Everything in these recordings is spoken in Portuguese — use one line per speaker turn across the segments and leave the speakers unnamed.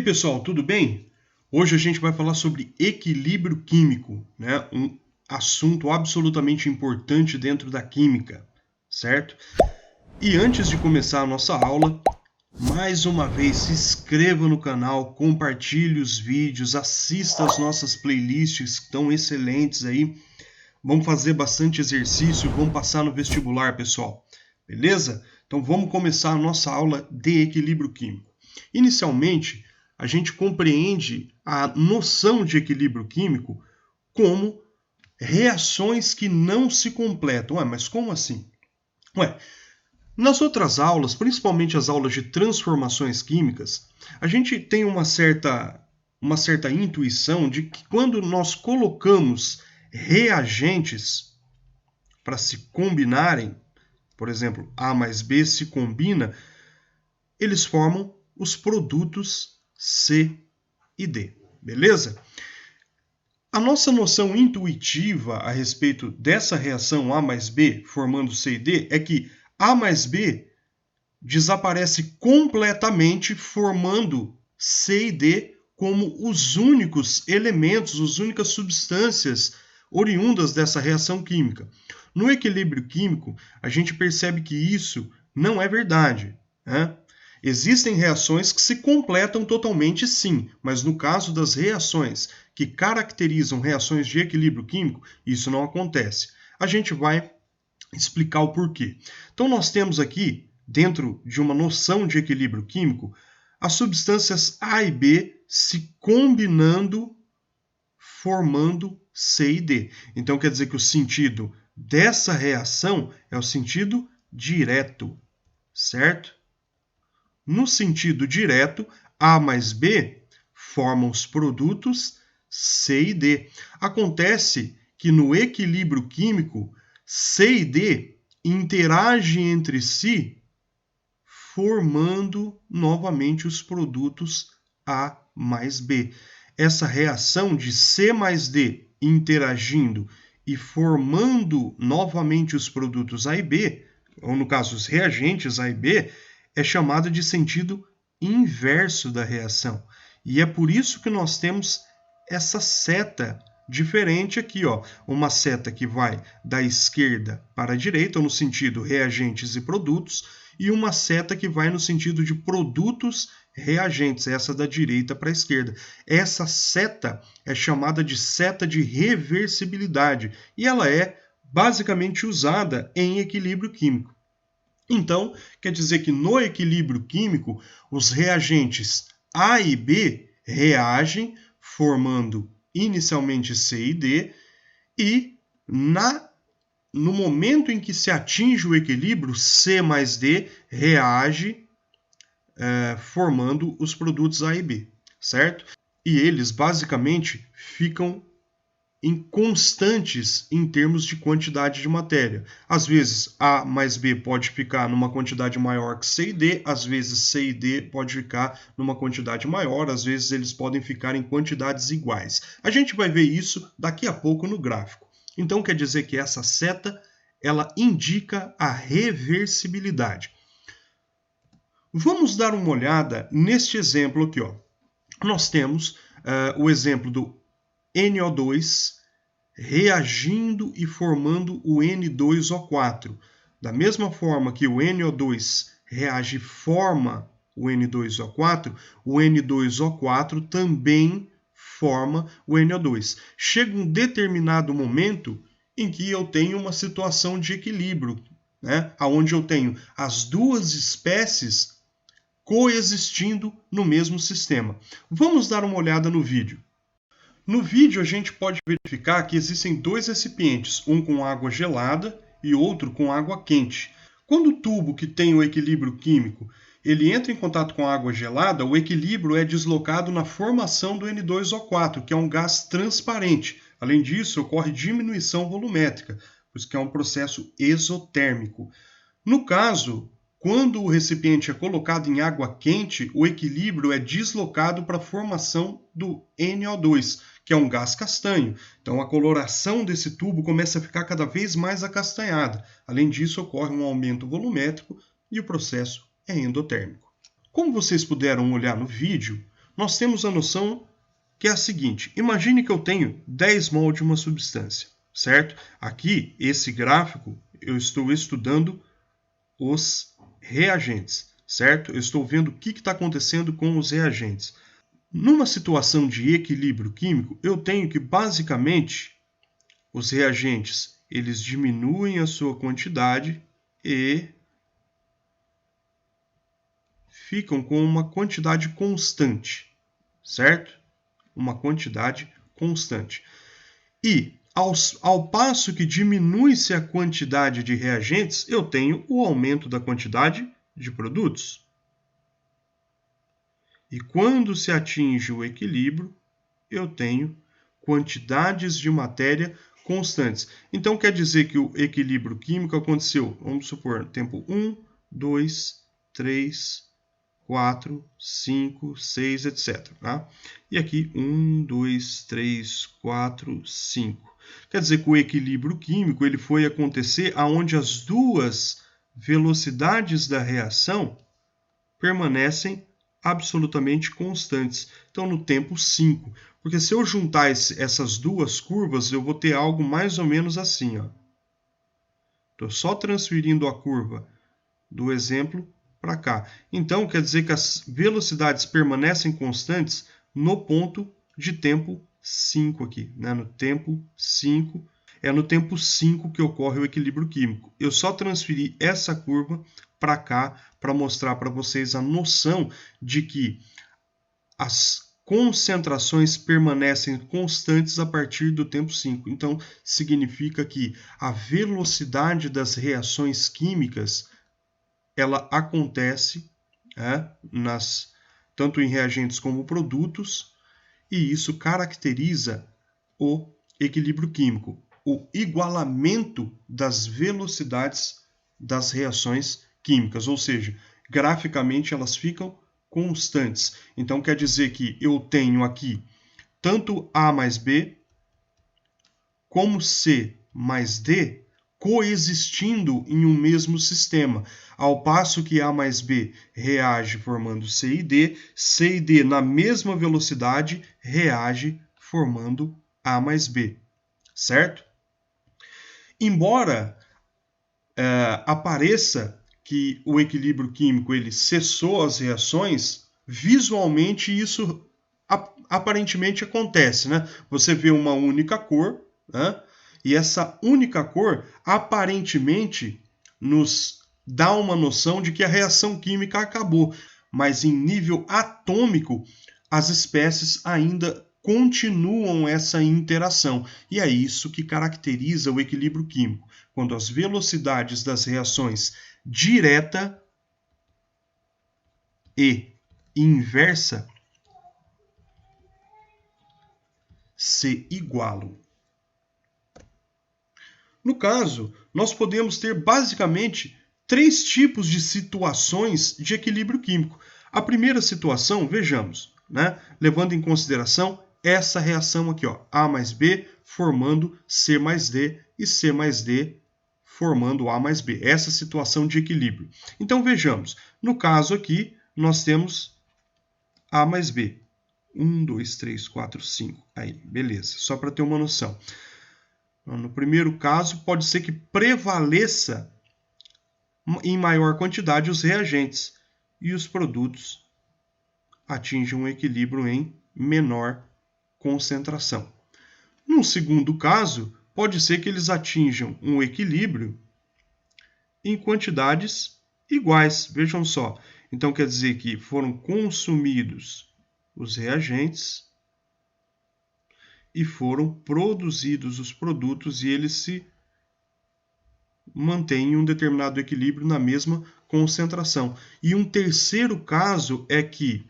Pessoal, tudo bem? Hoje a gente vai falar sobre equilíbrio químico, né? Um assunto absolutamente importante dentro da química, certo? E antes de começar a nossa aula, mais uma vez se inscreva no canal, compartilhe os vídeos, assista as nossas playlists que estão excelentes aí. Vamos fazer bastante exercício, vamos passar no vestibular, pessoal. Beleza? Então vamos começar a nossa aula de equilíbrio químico. Inicialmente, a gente compreende a noção de equilíbrio químico como reações que não se completam. Ué, mas como assim? Nas outras aulas, principalmente as aulas de transformações químicas, a gente tem uma certa intuição de que quando nós colocamos reagentes para se combinarem, por exemplo, A mais B se combina, eles formam os produtos C e D, beleza? A nossa noção intuitiva a respeito dessa reação A mais B formando C e D é que A mais B desaparece completamente formando C e D como os únicos elementos, as únicas substâncias oriundas dessa reação química. No equilíbrio químico, a gente percebe que isso não é verdade, né? Existem reações que se completam totalmente, sim, mas no caso das reações que caracterizam reações de equilíbrio químico, isso não acontece. A gente vai explicar o porquê. Então, nós temos aqui, dentro de uma noção de equilíbrio químico, as substâncias A e B se combinando, formando C e D. Então, quer dizer que o sentido dessa reação é o sentido direto, certo? No sentido direto, A mais B formam os produtos C e D. Acontece que no equilíbrio químico, C e D interagem entre si, formando novamente os produtos A mais B. Essa reação de C mais D interagindo e formando novamente os produtos A e B, ou no caso os reagentes A e B, é chamada de sentido inverso da reação. E é por isso que nós temos essa seta diferente aqui, ó, uma seta que vai da esquerda para a direita, no sentido reagentes e produtos, e uma seta que vai no sentido de produtos reagentes, essa da direita para a esquerda. Essa seta é chamada de seta de reversibilidade, e ela é basicamente usada em equilíbrio químico. Então, quer dizer que no equilíbrio químico, os reagentes A e B reagem, formando inicialmente C e D, e no momento em que se atinge o equilíbrio, C mais D reage, formando os produtos A e B, certo? E eles basicamente ficam constantes em termos de quantidade de matéria. Às vezes, A mais B pode ficar numa quantidade maior que C e D, às vezes C e D pode ficar numa quantidade maior, às vezes eles podem ficar em quantidades iguais. A gente vai ver isso daqui a pouco no gráfico. Então, quer dizer que essa seta, ela indica a reversibilidade. Vamos dar uma olhada neste exemplo aqui, ó. Nós temos o exemplo do NO2 reagindo e formando o N2O4. Da mesma forma que o NO2 reage e forma o N2O4, o N2O4 também forma o NO2. Chega um determinado momento em que eu tenho uma situação de equilíbrio, né? Onde eu tenho as duas espécies coexistindo no mesmo sistema. Vamos dar uma olhada no vídeo. No vídeo a gente pode verificar que existem dois recipientes, um com água gelada e outro com água quente. Quando o tubo que tem o equilíbrio químico ele entra em contato com a água gelada, o equilíbrio é deslocado na formação do N2O4, que é um gás transparente. Além disso, ocorre diminuição volumétrica, pois que é um processo exotérmico. No caso, quando o recipiente é colocado em água quente, o equilíbrio é deslocado para a formação do NO2, que é um gás castanho. Então, a coloração desse tubo começa a ficar cada vez mais acastanhada. Além disso, ocorre um aumento volumétrico e o processo é endotérmico. Como vocês puderam olhar no vídeo, nós temos a noção que é a seguinte: imagine que eu tenho 10 mol de uma substância, certo? Aqui, esse gráfico, eu estou estudando os reagentes, certo? Eu estou vendo o que está acontecendo com os reagentes. Numa situação de equilíbrio químico, eu tenho que, basicamente, os reagentes eles diminuem a sua quantidade e ficam com uma quantidade constante, certo? Uma quantidade constante. E, ao passo que diminui-se a quantidade de reagentes, eu tenho o aumento da quantidade de produtos. E quando se atinge o equilíbrio, eu tenho quantidades de matéria constantes. Então, quer dizer que o equilíbrio químico aconteceu, vamos supor, tempo 1, 2, 3, 4, 5, 6, etc. Tá? E aqui 1, 2, 3, 4, 5. Quer dizer que o equilíbrio químico ele foi acontecer aonde as duas velocidades da reação permanecem absolutamente constantes. Então, no tempo 5. Porque se eu juntar essas duas curvas, eu vou ter algo mais ou menos assim. Estou só transferindo a curva do exemplo para cá. Então, quer dizer que as velocidades permanecem constantes no ponto de tempo 5 aqui. Né? No tempo 5. É no tempo 5 que ocorre o equilíbrio químico. Eu só transferi essa curva para cá para mostrar para vocês a noção de que as concentrações permanecem constantes a partir do tempo 5. Então, significa que a velocidade das reações químicas ela acontece tanto em reagentes como produtos, e isso caracteriza o equilíbrio químico, o igualamento das velocidades das reações químicas, ou seja, graficamente elas ficam constantes. Então quer dizer que eu tenho aqui tanto A mais B como C mais D coexistindo em um mesmo sistema, ao passo que A mais B reage formando C e D na mesma velocidade reage formando A mais B, certo? Embora apareça que o equilíbrio químico ele cessou as reações, visualmente isso aparentemente acontece, né? Você vê uma única cor, né? E essa única cor aparentemente nos dá uma noção de que a reação química acabou, mas em nível atômico as espécies ainda continuam essa interação. E é isso que caracteriza o equilíbrio químico, quando as velocidades das reações direta e inversa se igualam. No caso, nós podemos ter basicamente 3 tipos de situações de equilíbrio químico. A primeira situação, vejamos, né, levando em consideração essa reação aqui, ó, A mais B formando C mais D e C mais D formando A mais B. Essa situação de equilíbrio. Então vejamos, no caso aqui nós temos A mais B. 1, 2, 3, 4, 5. Aí, beleza, só para ter uma noção. No primeiro caso, pode ser que prevaleça em maior quantidade os reagentes e os produtos atingem um equilíbrio em menor concentração. No segundo caso, pode ser que eles atinjam um equilíbrio em quantidades iguais. Vejam só. Então quer dizer que foram consumidos os reagentes e foram produzidos os produtos e eles se mantêm um determinado equilíbrio na mesma concentração. E um terceiro caso é que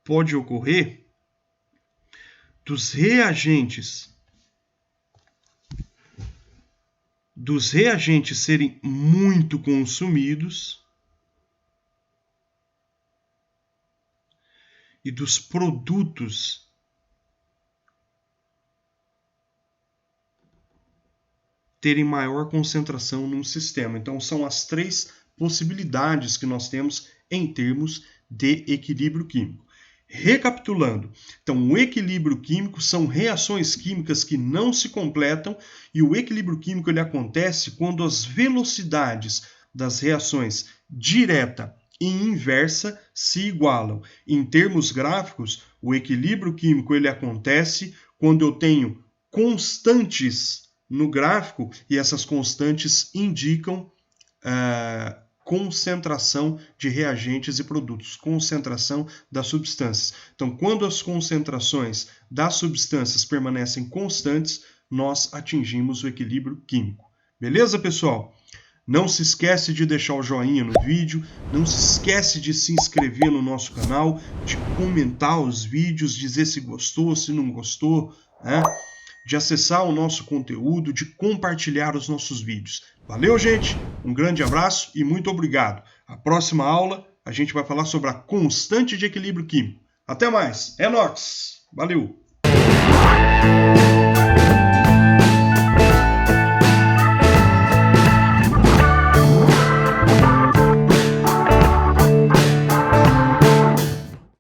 pode ocorrer dos reagentes serem muito consumidos e dos produtos terem maior concentração num sistema. Então, são as 3 possibilidades que nós temos em termos de equilíbrio químico. Recapitulando, então o equilíbrio químico são reações químicas que não se completam e o equilíbrio químico ele acontece quando as velocidades das reações direta e inversa se igualam. Em termos gráficos, o equilíbrio químico ele acontece quando eu tenho constantes no gráfico e essas constantes indicam concentração de reagentes e produtos, concentração das substâncias. Então, quando as concentrações das substâncias permanecem constantes, nós atingimos o equilíbrio químico. Beleza, pessoal? Não se esquece de deixar o joinha no vídeo, não se esquece de se inscrever no nosso canal, de comentar os vídeos, dizer se gostou, se não gostou, né? De acessar o nosso conteúdo, de compartilhar os nossos vídeos. Valeu, gente! Um grande abraço e muito obrigado. A próxima aula a gente vai falar sobre a constante de equilíbrio químico. Até mais! É nóis! Valeu!